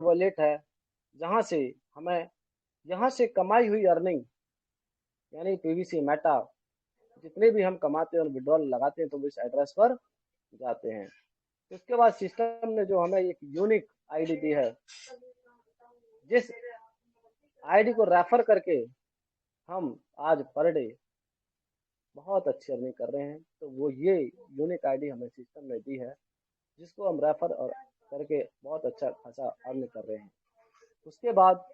Wallet है, जहाँ से हमें यहाँ से कमाई हुई अर्निंग यानी पीवीसी मेटा जितने भी हम कमाते हैं और विड्रॉल लगाते हैं तो वो इस एड्रेस पर जाते हैं। उसके बाद सिस्टम ने जो हमें एक यूनिक आईडी दी है, जिस आईडी को रेफर करके हम आज पर डे बहुत अच्छी अर्निंग कर रहे हैं। तो वो ये यूनिक आईडी हमें सिस्टम ने दी है, जिसको हम रेफर और करके बहुत अच्छा खासा अर्न कर रहे हैं। उसके बाद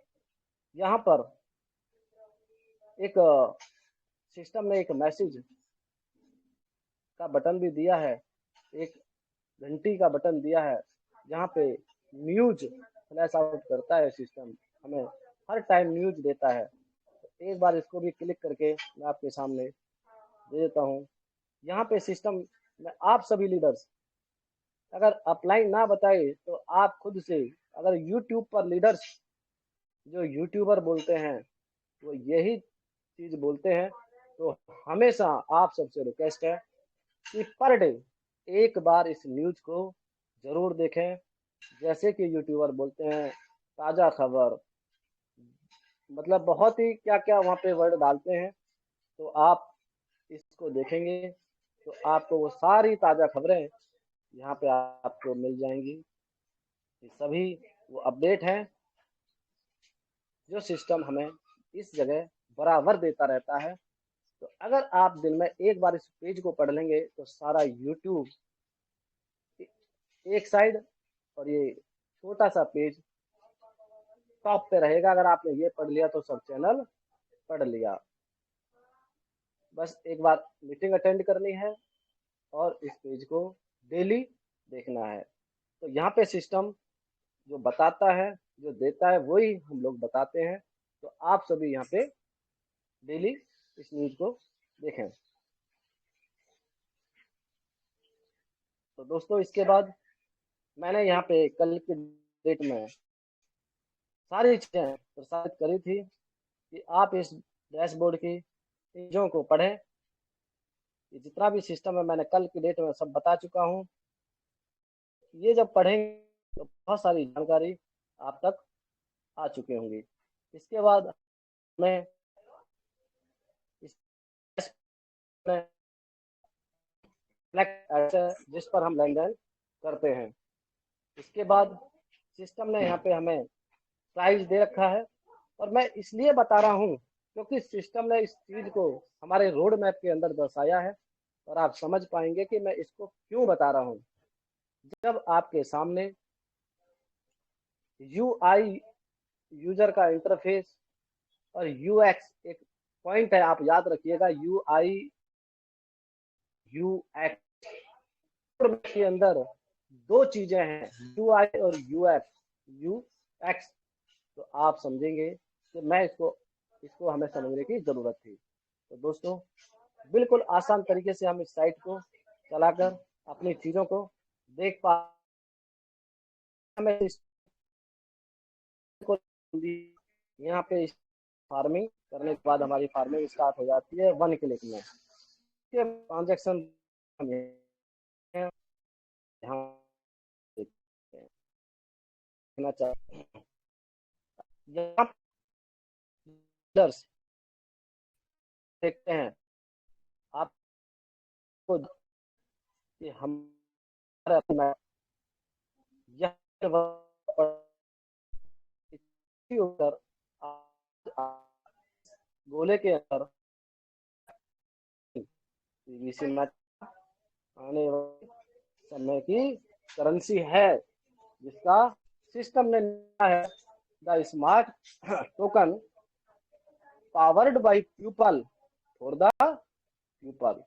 यहाँ पर एक सिस्टम ने एक मैसेज का बटन भी दिया है, एक घंटी का बटन दिया है, जहाँ पे न्यूज फ्लैश आउट करता है सिस्टम, हमें हर टाइम न्यूज देता है। तो एक बार इसको भी क्लिक करके मैं आपके सामने दे देता हूँ। यहाँ पे सिस्टम में आप सभी लीडर्स अगर अपलाइन ना बताए तो आप खुद से अगर यूट्यूब पर लीडर्स जो यूट्यूबर बोलते हैं वो यही चीज बोलते हैं, तो हमेशा आप सबसे रिक्वेस्ट है कि पर डे एक बार इस न्यूज को जरूर देखें। जैसे कि यूट्यूबर बोलते हैं ताज़ा खबर, मतलब बहुत ही क्या क्या वहाँ पे वर्ड डालते हैं, तो आप इसको देखेंगे तो आपको वो सारी ताज़ा खबरें यहाँ पे आपको मिल जाएंगी। ये सभी वो अपडेट हैं जो सिस्टम हमें इस जगह बराबर देता रहता है। तो अगर आप दिन में एक बार इस पेज को पढ़ लेंगे तो सारा यूट्यूब एक साइड और ये छोटा सा पेज टॉप पे रहेगा। अगर आपने ये पढ़ लिया तो सब चैनल पढ़ लिया। बस एक बार मीटिंग अटेंड करनी है और इस पेज को डेली देखना है। तो यहाँ पे सिस्टम जो बताता है, जो देता है, वही हम लोग बताते हैं। तो आप सभी यहाँ पे डेली इस न्यूज को देखें। तो दोस्तों इसके बाद मैंने यहाँ पे कल के डेट में सारी चीजें प्रसारित करी थी कि आप इस डैशबोर्ड की चीजों को पढ़ें। ये जितना भी सिस्टम है मैंने कल की डेट में सब बता चुका हूँ। ये जब पढ़ेंगे तो बहुत सारी जानकारी आप तक आ चुके होंगी। इसके बाद मैं इस जिस पर हम लेन देन करते हैं। इसके बाद सिस्टम ने यहाँ पे हमें प्राइस दे रखा है, और मैं इसलिए बता रहा हूँ क्योंकि सिस्टम ने इस चीज को हमारे रोड मैप के अंदर दर्शाया है, और आप समझ पाएंगे कि मैं इसको क्यों बता रहा हूँ। जब आपके सामने यूआई यूजर का इंटरफेस और यूएक्स एक पॉइंट है, आप याद रखिएगा, यूआई यूएक्स के अंदर दो चीजें हैं, यूआई और यूएक्स यूएक्स। तो आप समझेंगे कि मैं इसको हमें समझने की जरूरत थी। तो दोस्तों बिल्कुल आसान तरीके से हम इस साइट को चलाकर अपनी चीजों को देख पा। यहाँ पे फार्मिंग करने के बाद हमारी फार्मिंग स्टार्ट हो जाती है 1 क्लिक में। ट्रांजेक्शन हम यहाँ देखना चाहते हैं, यहाँ देखते हैं आपको कि हमारे अपना यह ऊपर गोले के अंदर पीवीसी में आने वाले समय की करेंसी है, जिसका सिस्टम ने लिया है the smart token powered by people for the people.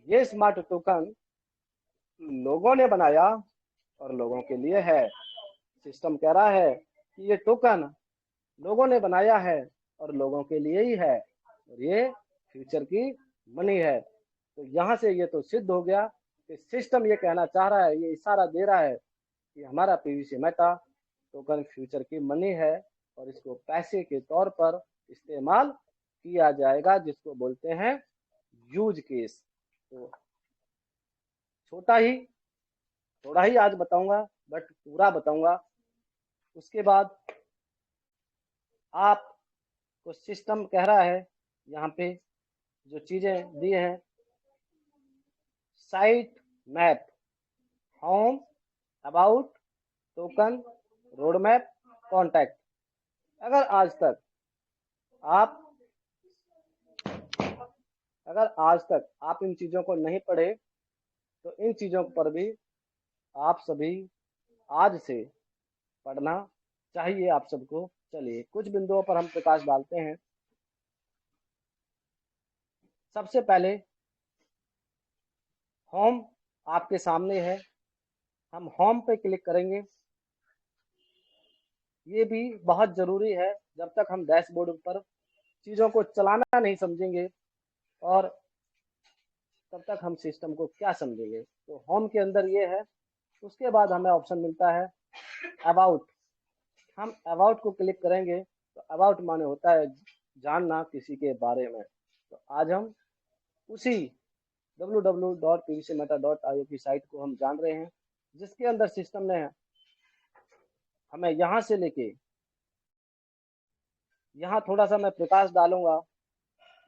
ये स्मार्ट टोकन लोगों ने बनाया और लोगों के लिए है। सिस्टम कह रहा है कि ये टोकन लोगों ने बनाया है और लोगों के लिए ही है, और ये फ्यूचर की मनी है। तो यहाँ से ये तो सिद्ध हो गया कि सिस्टम ये कहना चाह रहा है, ये इशारा दे रहा है कि हमारा पीवीसी मेटा टोकन फ्यूचर की मनी है, और इसको पैसे के तौर पर इस्तेमाल किया जाएगा, जिसको बोलते हैं यूज केस। तो थोड़ा ही आज बताऊंगा, बट पूरा बताऊंगा। उसके बाद आपको सिस्टम कह रहा है, यहाँ पे जो चीज़ें दी हैं, site map, home, about, token, road map, contact. अगर आज तक आप इन चीज़ों को नहीं पढ़े तो इन चीज़ों पर भी आप सभी आज से पढ़ना चाहिए आप सबको। चलिए कुछ बिंदुओं पर हम प्रकाश डालते हैं। सबसे पहले होम आपके सामने है, हम होम पे क्लिक करेंगे। ये भी बहुत ज़रूरी है, जब तक हम डैशबोर्ड पर चीज़ों को चलाना नहीं समझेंगे और तब तक हम सिस्टम को क्या समझेंगे। तो होम के अंदर ये है। उसके बाद हमें ऑप्शन मिलता है अबाउट। हम अबाउट को क्लिक करेंगे तो अबाउट माने होता है जानना किसी के बारे में। तो आज हम उसी www.pvcmeta.io की साइट को हम जान रहे हैं, जिसके अंदर सिस्टम ने हमें यहाँ से लेके यहाँ थोड़ा सा मैं प्रकाश डालूंगा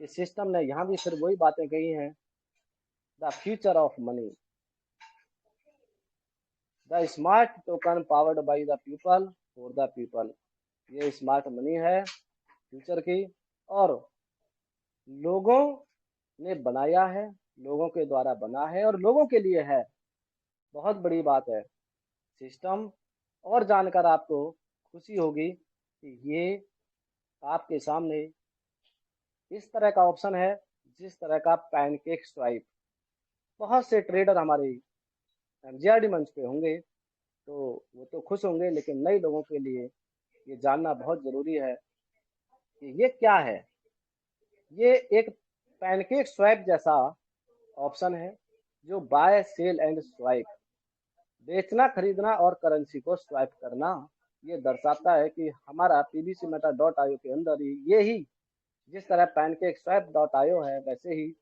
कि सिस्टम ने यहाँ भी फिर वही बातें कही हैं। The future of money, the smart token powered by the people for the people. ये स्मार्ट मनी है फ्यूचर की, और लोगों ने बनाया है, लोगों के द्वारा बना है और लोगों के लिए है। बहुत बड़ी बात है सिस्टम। और जानकर आपको खुशी होगी कि ये आपके सामने इस तरह का ऑप्शन है, जिस तरह का पैनकेक स्वाइप। बहुत से ट्रेडर हमारे एमजीआरडी मंच पे होंगे तो वो तो खुश होंगे, लेकिन नए लोगों के लिए ये जानना बहुत ज़रूरी है कि ये क्या है। ये एक पैनकेक स्वैप जैसा ऑप्शन है, जो बाय सेल एंड स्वाइप, बेचना खरीदना और करेंसी को स्वाइप करना, ये दर्शाता है कि हमारा pvcmeta.io के अंदर ही ये ही जिस तरह पैनकेक स्वैप .io है, वैसे ही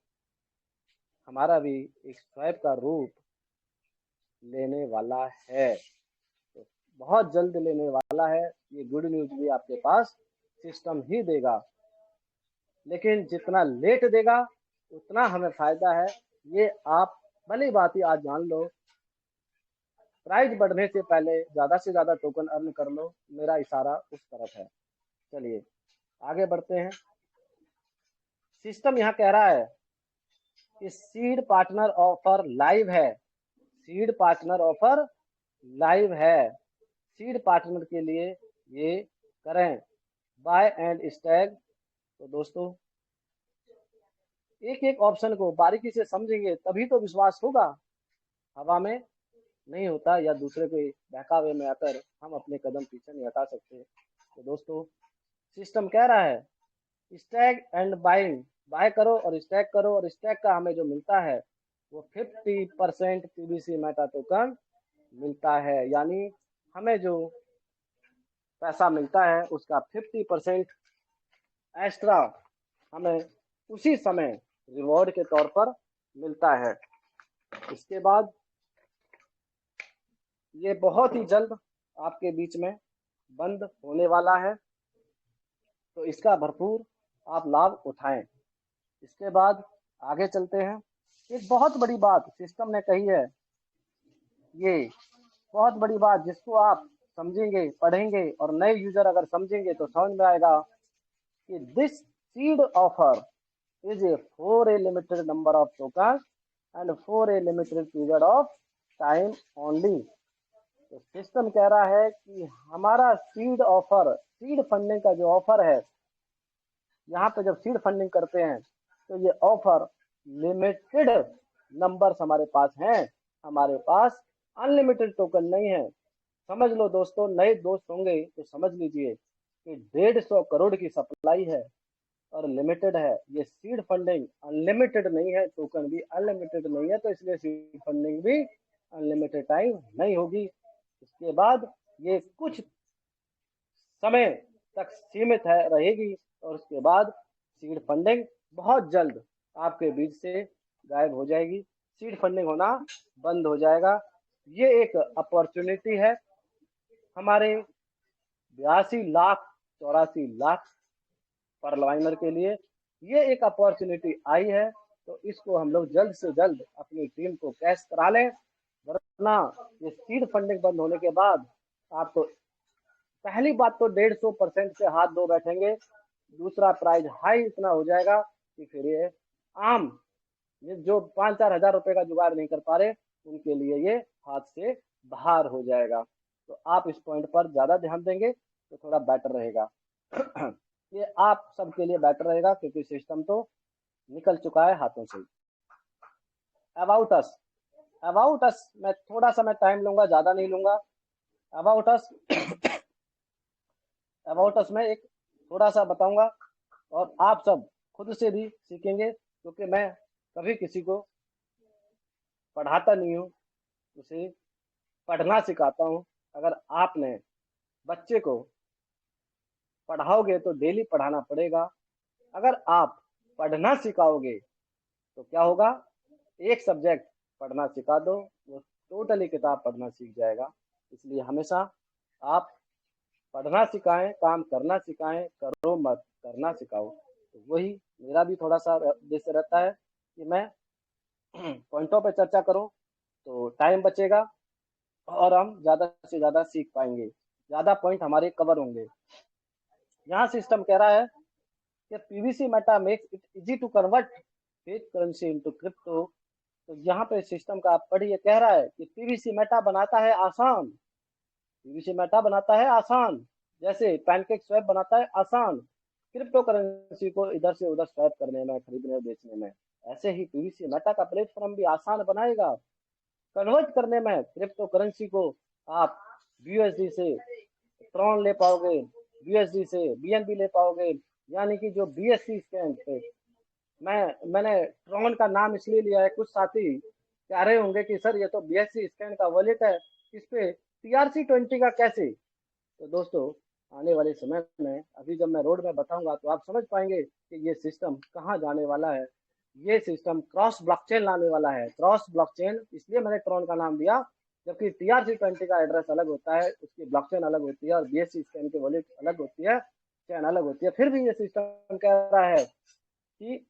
हमारा भी एक स्वैप का रूप लेने वाला है। तो बहुत जल्द लेने वाला है। ये गुड न्यूज़ भी आपके पास सिस्टम ही देगा, लेकिन जितना लेट देगा उतना हमें फायदा है। ये आप भली बात ही आज जान लो। प्राइस बढ़ने से पहले ज़्यादा से ज़्यादा टोकन अर्न कर लो, मेरा इशारा उस तरफ है। चलिए आगे बढ़ते हैं। सिस्टम यहाँ कह रहा है कि सीड पार्टनर ऑफर लाइव है। सीड पार्टनर ऑफर लाइव है। सीड पार्टनर के लिए ये करें बाय एंड स्टैग। तो दोस्तों एक एक ऑप्शन को बारीकी से समझेंगे तभी तो विश्वास होगा। हवा में नहीं होता या दूसरे के बहकावे में आकर हम अपने कदम पीछे नहीं हटा सकते। तो दोस्तों सिस्टम कह रहा है स्टैग एंड बाइंग, बाय करो और स्टैग करो, और स्टैग का हमें जो मिलता है वो 50% पीवीसी मेटा टोकन मिलता है। यानी हमें जो पैसा मिलता है उसका 50% एक्स्ट्रा हमें उसी समय रिवॉर्ड के तौर पर मिलता है। इसके बाद ये बहुत ही जल्द आपके बीच में बंद होने वाला है, तो इसका भरपूर आप लाभ उठाएं। इसके बाद आगे चलते हैं। एक बहुत बड़ी बात सिस्टम ने कही है, ये बहुत बड़ी बात जिसको आप समझेंगे, पढ़ेंगे और नए यूजर अगर समझेंगे तो समझ में आएगा कि this seed offer is a for a limited number of tokens and for a limited period of time only। तो सिस्टम कह रहा है कि हमारा सीड ऑफर, सीड फंडिंग का जो ऑफर है, यहाँ पे जब सीड फंडिंग करते हैं तो ये ऑफर लिमिटेड नंबर्स हमारे पास हैं, हमारे पास अनलिमिटेड टोकन नहीं है। समझ लो दोस्तों, नए दोस्त होंगे तो समझ लीजिए कि 150 करोड़ की सप्लाई है और लिमिटेड है। ये सीड फंडिंग अनलिमिटेड नहीं है, टोकन भी अनलिमिटेड नहीं है, तो इसलिए सीड फंडिंग भी अनलिमिटेड टाइम नहीं होगी। इसके बाद ये कुछ समय तक सीमित है रहेगी, और उसके बाद सीड फंडिंग बहुत जल्द आपके बीच से गायब हो जाएगी। सीड फंडिंग होना बंद हो जाएगा। ये एक अपॉर्चुनिटी है हमारे 82 लाख 84 लाख पर लाइनर के लिए ये एक अपॉर्चुनिटी आई है। तो इसको हम लोग जल्द से जल्द अपनी टीम को कैश करा लें, वरना ये सीड फंडिंग बंद होने के बाद आपको पहली बात तो 150% से हाथ धो बैठेंगे, दूसरा प्राइस हाई इतना हो जाएगा कि फिर ये आम ये जो 5-4 हज़ार रुपए का जुगाड़ नहीं कर पा रहे उनके लिए ये हाथ से बाहर हो जाएगा। तो आप इस पॉइंट पर ज्यादा ध्यान देंगे तो थोड़ा बेटर रहेगा। ये आप सबके लिए बेटर रहेगा क्योंकि सिस्टम तो निकल चुका है हाथों से। अबाउट अस, अबाउट अस मैं थोड़ा सा मैं टाइम लूंगा, ज्यादा नहीं लूंगा। अबाउट अस, अबाउट अस में एक थोड़ा सा बताऊंगा और आप सब खुद से भी सीखेंगे, क्योंकि मैं कभी किसी को पढ़ाता नहीं हूँ, उसे पढ़ना सिखाता हूँ। अगर आपने बच्चे को पढ़ाओगे तो डेली पढ़ाना पड़ेगा, अगर आप पढ़ना सिखाओगे तो क्या होगा, एक सब्जेक्ट पढ़ना सिखा दो वो टोटली किताब पढ़ना सीख जाएगा। इसलिए हमेशा आप पढ़ना सिखाएं, काम करना सिखाएं, करो मत करना सिखाओ। तो वही मेरा भी थोड़ा सा उद्देश्य रहता है कि मैं पॉइंटों पे चर्चा करूं तो टाइम बचेगा और हम ज़्यादा से ज़्यादा सीख पाएंगे, ज़्यादा पॉइंट हमारे कवर होंगे। यहाँ सिस्टम कह रहा है कि PVC Meta makes it easy to convert fake currency into crypto. तो यहाँ पे सिस्टम का आप पढ़िए, कह रहा है कि पीवीसी मेटा बनाता है आसान, पीवीसी मेटा बनाता है आसान, जैसे पैनकेक स्वैप बनाता है आसान क्रिप्टो करेंसी को इधर से उधर स्वैप करने में, खरीदने और बेचने में, ऐसे ही पीवीसी मेटा का प्लेटफॉर्म भी आसान बनाएगा कन्वर्ट करने में। क्रिप्टो करेंसी को आप यूएसडी से ट्रॉन ले पाओगे, यूएसडी से बीएनबी ले पाओगे, यानी कि जो बीएससी स्कैन पे मैंने ट्रॉन का नाम इसलिए लिया है, कुछ साथी कह रहे होंगे कि सर ये तो बीएससी स्कैन का वॉलेट है, इस पे TRC20 का कैसे। तो दोस्तों आने वाले समय में अभी जब मैं रोड में बताऊंगा तो आप समझ पाएंगे कि ये सिस्टम कहाँ जाने वाला है। ये सिस्टम क्रॉस ब्लॉकचेन लाने वाला है। क्रॉस ब्लॉकचेन इसलिए मैंने ट्रॉन का नाम दिया, जबकि TRC20 का एड्रेस अलग होता है, उसकी ब्लॉकचेन अलग होती है और बीएससी स्कैन की वॉलेट अलग होती है, चैन अलग होती है। फिर भी ये सिस्टम कह रहा है कि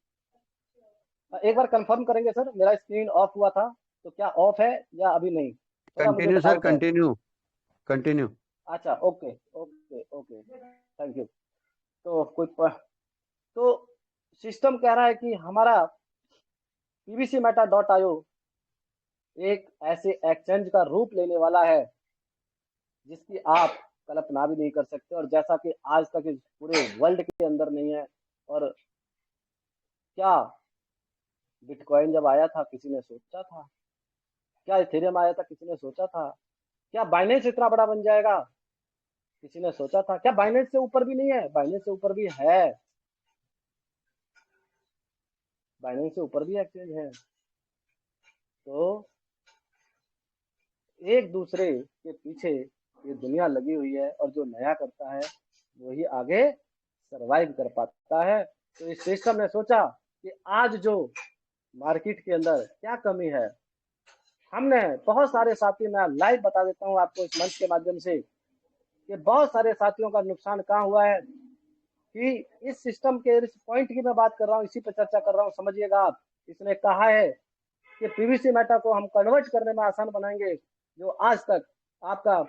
एक बार कंफर्म करेंगे सर, मेरा स्क्रीन ऑफ हुआ था तो क्या ऑफ है या अभी नहीं, थोड़ा मुझे कंटिन्यू सर, डाउट है। Continue continue. अच्छा okay okay okay, thank you. तो तो सिस्टम कह रहा है कि हमारा पीवीसी मेटा डॉट आईओ एक ऐसे एक्सचेंज का रूप लेने वाला है जिसकी आप कल्पना भी नहीं कर सकते, और जैसा कि आज तक इस पूरे वर्ल्ड के अंदर नहीं है। और क्या बिटकॉइन जब आया था किसी ने सोचा था, क्या इथेरियम आया था किसी ने सोचा था, क्या बाइनेंस इतना बड़ा बन जाएगा किसी ने सोचा था, क्या बाइनेंस से ऊपर भी नहीं है, बाइनेंस से ऊपर भी है, बाइनेंस से ऊपर भी एक्सचेंज है। तो एक दूसरे के पीछे ये दुनिया लगी हुई है और जो नया करता है वही आगे सरवाइव कर पाता है। तो इस सिस्टम ने सोचा कि आज जो मार्केट के अंदर क्या कमी है, हमने बहुत सारे साथी, मैं लाइव बता देता हूँ आपको इस मंच के माध्यम से कि बहुत सारे साथियों का नुकसान कहाँ हुआ है, कि इस सिस्टम के इस पॉइंट की मैं बात कर रहा हूँ, इसी पर चर्चा कर रहा हूँ, समझिएगा आप। इसने कहा है कि पीवीसी मेटा को हम कन्वर्ट करने में आसान बनाएंगे। जो आज तक आपका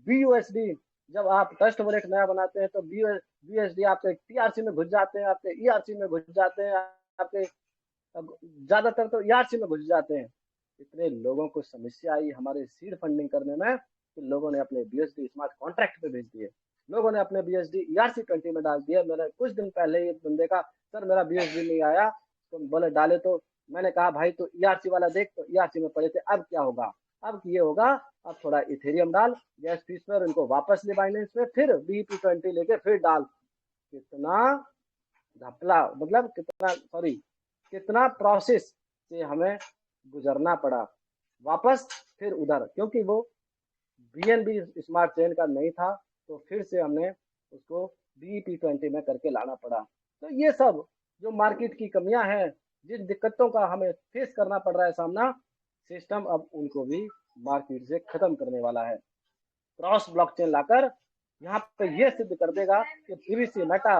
BUSD, जब आप ट्रस्ट वॉलेट नया बनाते हैं तो BUSD आपके TRC में घुस जाते हैं, आपके ERC में घुस जाते हैं, आपके ज्यादातर तो ERC में घुस जाते हैं। इतने लोगों को समस्या आई हमारे सीड फंडिंग करने में कि लोगों ने अपने BUSD स्मार्ट कॉन्ट्रैक्ट पे भेज दिए, लोगों ने अपने BUSD ERC20 में डाल दिया। मैंने कुछ दिन पहले एक बंदे का, सर मेरा BUSD नहीं आया, तो बोले डाले, तो मैंने कहा भाई तो ERC वाला देख, तो ERC में पड़े थे। अब क्या होगा, अब ये होगा, अब थोड़ा इथेरियम डाल गैस फीस पर, उनको वापस ले बाइनेंस में, फिर BEP20 लेके फिर डाल। कितना घपला, मतलब कितना, सॉरी, कितना प्रोसेस से हमें गुजरना पड़ा वापस फिर उधर, क्योंकि वो BNB स्मार्ट चेन का नहीं था, तो फिर से हमने उसको BEP20 में करके लाना पड़ा। तो ये सब जो मार्केट की कमियां हैं, जिन दिक्कतों का हमें फेस करना पड़ रहा है सामना, सिस्टम अब उनको भी मार्केट से खत्म करने वाला है। क्रॉस ब्लॉकचेन लाकर यहाँ पे ये सिद्ध कर देगा कि पीवीसी मेटा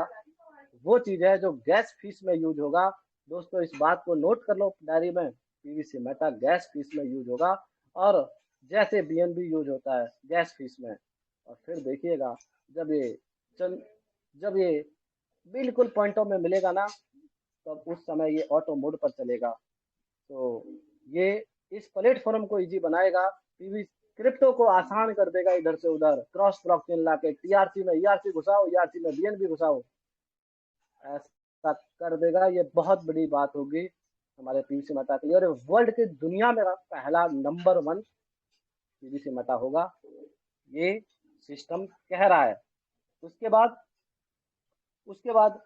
वो चीज है जो गैस फीस में यूज होगा। दोस्तों इस बात को नोट कर लो डायरी में, पीवीसी मेटा गैस फीस में यूज होगा, और जैसे बीएनबी यूज होता है गैस फीस में। और फिर देखिएगा जब ये चल जब ये बिल्कुल पॉइंटों में मिलेगा ना, तब उस समय ये ऑटो मोड पर चलेगा। तो ये इस प्लेटफॉर्म को इजी बनाएगा, पीवी क्रिप्टो को आसान कर देगा, इधर से उधर क्रॉस ब्लॉकचेन लाके टीआरसी में ईआरसी घुसाओ, ईआरसी में बीएनबी घुसाओ, ऐसा कर देगा। ये बहुत बड़ी बात होगी हमारे पीवीसी मेटा के लिए, और वर्ल्ड की दुनिया में पहला नंबर 1 पीवीसी मेटा होगा, ये सिस्टम कह रहा है। उसके बाद उसके बाद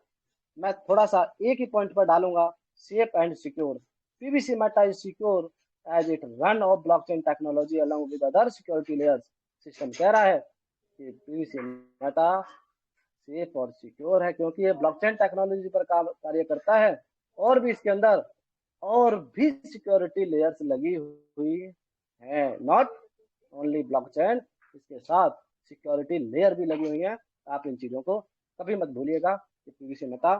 मैं थोड़ा सा एक ही पॉइंट पर डालूंगा, safe and secure. PVC Meta is secure as it run of blockchain technology along with other security layers. System कह रहा है कि पीवीसी मेटा सेफ और सिक्योर है क्योंकि ये ब्लॉकचेन टेक्नोलॉजी पर कार्य करता है, और भी इसके अंदर और भी सिक्योरिटी लेयर्स लगी हुई है, नॉट ओनली ब्लॉकचेन, इसके साथ सिक्योरिटी लेयर भी लगी हुई है। आप इन चीजों को कभी मत भूलिएगा कि पीवीसी मेटा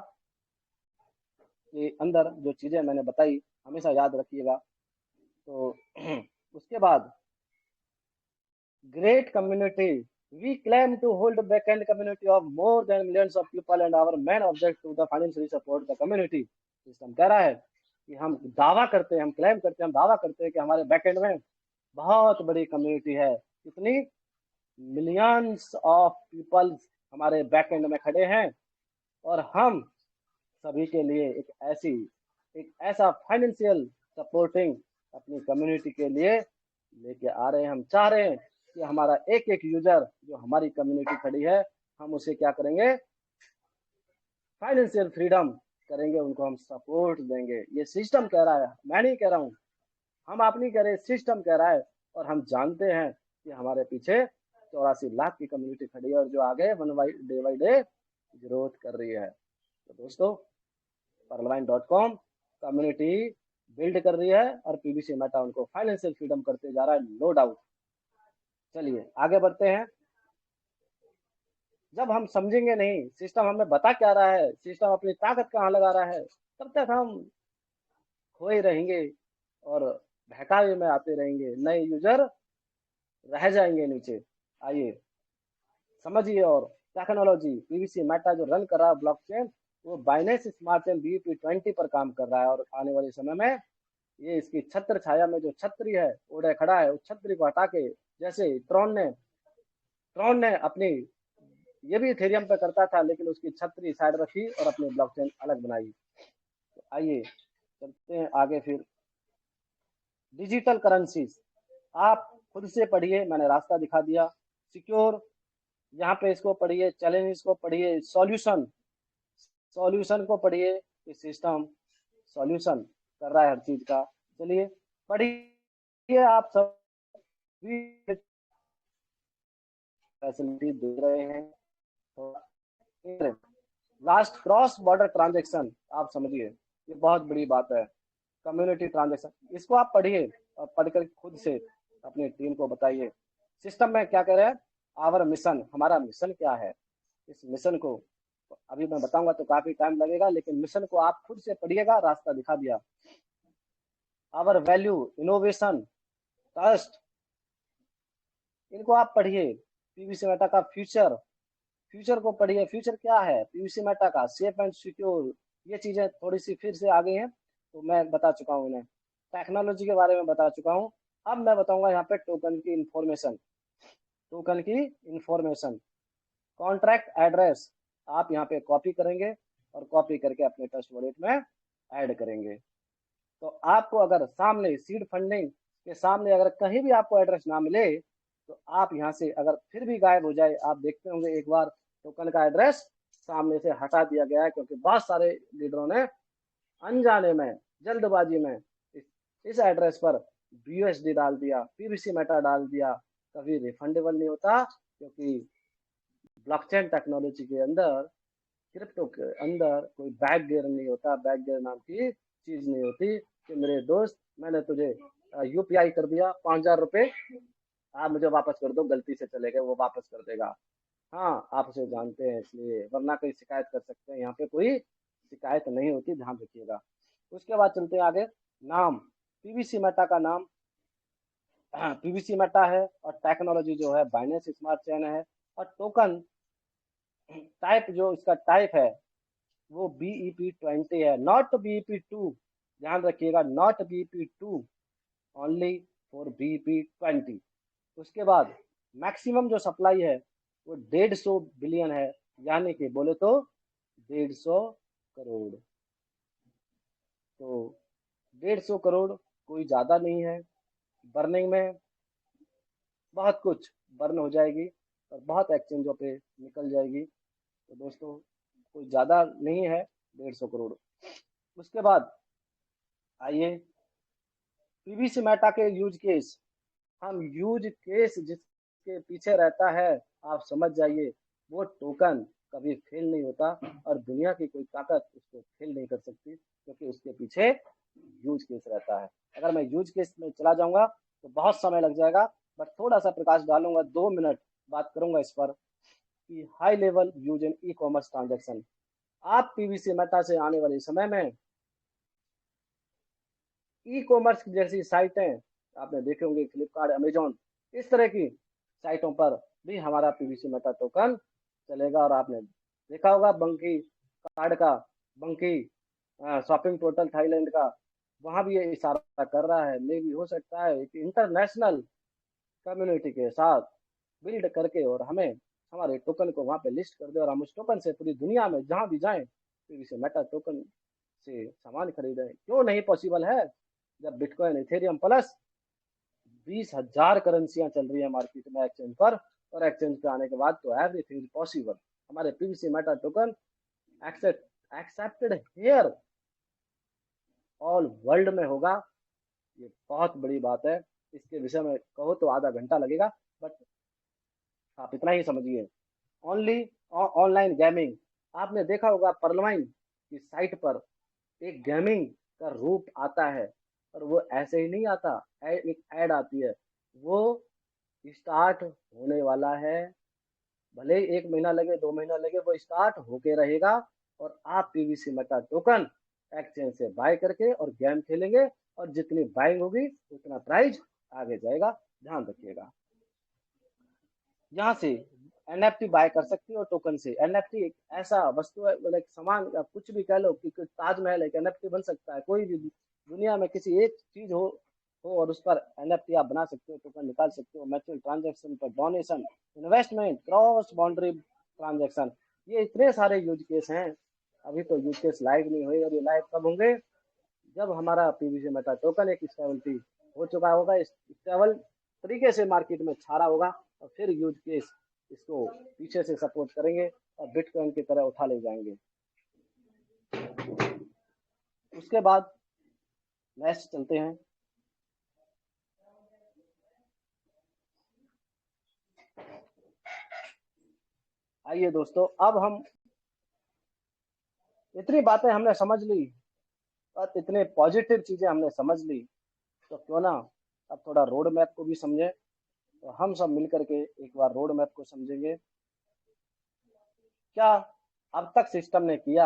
के अंदर जो चीजें मैंने बताई हमेशा याद रखिएगा। तो उसके बाद great community. We claim to hold a backend community of more than millions of people and our main object to the financially support the community. System कह रहा है कि हम दावा करते हैं, हम क्लेम करते हैं, हम दावा करते हैं कि हमारे बैकएंड में बहुत बड़ी कम्युनिटी है। कितनी? मिलियंस ऑफ पीपल हमारे बैकएंड में खड़े हैं, और हम सभी के लिए एक ऐसा फाइनेंशियल सपोर्टिंग अपनी कम्युनिटी के लिए लेके आ रहे हैं। हम चाह रहे हैं कि हमारा एक एक यूजर जो हमारी कम्युनिटी खड़ी है, हम उसे क्या करेंगे? फाइनेंशियल फ्रीडम करेंगे, उनको हम सपोर्ट देंगे। ये सिस्टम कह रहा है, मैं नहीं कह रहा हूँ, हम आप नहीं कह रहे, सिस्टम कह रहा है। और हम जानते हैं कि हमारे पीछे 84 लाख की कम्युनिटी खड़ी है, और जो आगे डे बाई डे ग्रोथ कर रही है। तो दोस्तों pearlvine.com कम्युनिटी बिल्ड कर रही है, और पीवीसी मेटा उनको फाइनेंशियल फ्रीडम करते जा रहा है, नो डाउट। चलिए आगे बढ़ते हैं। जब हम समझेंगे नहीं सिस्टम हमें बता क्या रहा है, सिस्टम अपनी ताकत कहाँ लगा रहा है, तब तक हम खोए रहेंगे और बहकावे में आते रहेंगे, नए यूजर रह जाएंगे नीचे। आइए समझिए। और टेक्नोलॉजी पीवीसी मेटा जो रन कर रहा है ब्लॉकचेन, वो बाइनेंस स्मार्ट चेन BEP20 पर काम कर रहा है, और आने वाले समय में ये इसकी छत्र छाया में जो छतरी है ओढ़े खड़ा है, उस छतरी को हटा के, जैसे ट्रॉन ने अपनी, ये भी इथेरियम पे करता था लेकिन उसकी छतरी साइड रखी और अपनी ब्लॉकचेन अलग बनाई। तो आइए चलते हैं आगे। फिर डिजिटल करेंसीज, आप खुद से पढ़िए, मैंने रास्ता दिखा दिया। सिक्योर, यहाँ पे इसको पढ़िए, चैलेंज को पढ़िए, सॉल्यूशन को पढ़िए कि सिस्टम सॉल्यूशन कर रहा है हर चीज का। चलिए पढ़िए, आप सब फैसिलिटी दे रहे हैं। लास्ट क्रॉस बॉर्डर ट्रांजेक्शन, आप समझिए ये बहुत बड़ी बात है। कम्युनिटी ट्रांजेक्शन, इसको आप पढ़िए और पढ़कर खुद से अपनी टीम को बताइए सिस्टम में क्या कह रहे हैं। आवर मिशन, हमारा मिशन क्या है, इस मिशन को अभी मैं बताऊंगा तो काफी टाइम लगेगा, लेकिन मिशन को आप खुद से पढ़िएगा, रास्ता दिखा दिया। आवर वैल्यू, इनोवेशन, ट्रस्ट, इनको आप पढ़िए। पीवीसी मेटा का फ्यूचर को पढ़िए। फ्यूचर क्या है पीवीसी मेटा का? Safe and secure. ये चीजें थोड़ी सी फिर से आ गई हैं, तो मैं बता चुका हूँ इन्हें, टेक्नोलॉजी के बारे में बता चुका हूँ। अब मैं बताऊंगा यहाँ पे टोकन की इंफॉर्मेशन। कॉन्ट्रैक्ट एड्रेस आप यहाँ पे कॉपी करेंगे, और कॉपी करके अपने ट्रस्ट वॉलेट में ऐड करेंगे। तो आपको अगर सामने सीड फंडिंग के सामने अगर कहीं भी आपको एड्रेस ना मिले, तो आप यहाँ से अगर फिर भी गायब हो जाए, आप देखते होंगे एक बार टोकन का एड्रेस सामने से हटा दिया गया है, क्योंकि बहुत सारे लीडरों ने अनजाने में, जल्दबाजी में इस एड्रेस पर BUSD डाल दिया, पीवीसी मेटा डाल दिया। कभी रिफंडेबल नहीं होता, क्योंकि ब्लॉकचेन टेक्नोलॉजी के अंदर, क्रिप्टो के अंदर कोई बैक गियर नहीं होता, बैक गियर नाम की चीज नहीं होती कि मेरे दोस्त मैंने तुझे UPI कर दिया 5,000 रुपये, आप मुझे वापस कर दो, गलती से चले गए, वो वापस कर देगा। हाँ, आप उसे जानते हैं इसलिए, वरना कोई शिकायत कर सकते हैं, यहाँ पे कोई शिकायत नहीं होती, ध्यान रखिएगा। उसके बाद चलते हैं आगे। नाम, पीवीसी मेटा का नाम पीवीसी मेटा है, और टेक्नोलॉजी जो है बाइनेंस स्मार्ट चेन है, और टोकन टाइप जो इसका टाइप है वो BEP20 है, नॉट BEP2। ध्यान रखिएगा, not BEP2, only for BEP20। उसके बाद मैक्सिमम जो सप्लाई है वो 150 बिलियन है, यानी कि बोले तो 150 करोड़। तो 150 करोड़ कोई ज़्यादा नहीं है। बर्निंग में बहुत कुछ बर्न हो जाएगी और बहुत एक्सचेंजों पे निकल जाएगी। तो दोस्तों कोई ज़्यादा नहीं है 150 करोड़। उसके बाद आइए पीवीसी मेटा के यूज केस। हम यूज केस जिसके पीछे रहता है, आप समझ जाइए वो टोकन कभी फेल नहीं होता, और दुनिया की कोई ताकत उसको फेल नहीं कर सकती, क्योंकि उसके पीछे यूज केस रहता है। अगर मैं यूज केस में चला जाऊंगा तो बहुत समय लग जाएगा, बट थोड़ा सा प्रकाश डालूंगा, 2 मिनट बात करूंगा इस पर कि high level use in e commerce transaction. आप पीवीसी मेटा से आने वाले समय में ई कॉमर्स की जैसी साइटें आपने देखे होंगे, फ्लिपकार्ट, अमेजोन, इस तरह की साइटों पर भी हमारा पीवीसी मेटा टोकन चलेगा। और आपने देखा होगा बंकी कार्ड का, बंकी शॉपिंग पोर्टल थाईलैंड का, वहां भी ये इशारा कर रहा है, मे भी हो सकता है कि इंटरनेशनल कम्युनिटी के साथ बिल्ड करके और हमें हमारे टोकन को वहां पे लिस्ट कर दे, और हम उस टोकन से पूरी दुनिया में जहां भी जाएं पीवीसी मेटा टोकन से सामान खरीदें। क्यों नहीं पॉसिबल है, जब बिटकॉइन, इथेरियम प्लस 20,000 करेंसियां चल रही है मार्केट में एक्सचेंज पर, और एक्सचेंज पे आने के बाद तो एवरीथिंग इज पॉसिबल। हमारे PVC Meta token accepted here all world में होगा। ये बहुत बड़ी बात है, इसके विषय में कहो तो आधा घंटा लगेगा, बट आप इतना ही समझिए। ओनली ऑनलाइन गेमिंग, आपने देखा होगा परलवाइन की साइट पर एक गेमिंग का रूप आता है, और वो ऐसे ही नहीं आता, एक ऐड आती है, वो स्टार्ट होने वाला है। भले ही 1 महीना लगे, 2 महीना लगे, वो स्टार्ट होके रहेगा। और आप पीवीसी मेटा टोकन एक्सचेंज से बाय करके और गेम खेलेंगे, और जितनी बाइंग होगी उतना प्राइस आगे जाएगा। ध्यान रखिएगा, यहाँ से एनएफटी बाय कर सकती हो टोकन से। एनएफटी एक ऐसा वस्तु है, मतलब सामान, आप कुछ भी कह लो कि ताजमहल एक एनएफटी बन सकता है, कोई भी दुनिया में किसी एक चीज हो और उस पर एनएफटी आप बना सकते हो, टोकन निकाल सकते हो। म्यूचुअल ट्रांजेक्शन पर donation, investment, cross boundary transaction, ये इतने सारे यूज केस हैं। अभी तो यूज केस लाइव नहीं हुए, और ये लाइव कब होंगे, जब हमारा पीवीसी मेटा टोकन एक स्टेबिलिटी हो चुका होगा, स्टेबल तरीके से मार्केट में छाड़ा होगा, और फिर यूज केस इसको पीछे से सपोर्ट करेंगे और बिटकॉइन की तरह उठा ले जाएंगे। उसके बाद नेक्स्ट चलते हैं। आइए दोस्तों, अब हम इतनी बातें हमने समझ ली, और इतने पॉजिटिव चीजें हमने समझ ली, तो क्यों ना अब थोड़ा रोड मैप को भी समझे। तो हम सब मिलकर के एक बार रोड मैप को समझेंगे। क्या अब तक सिस्टम ने किया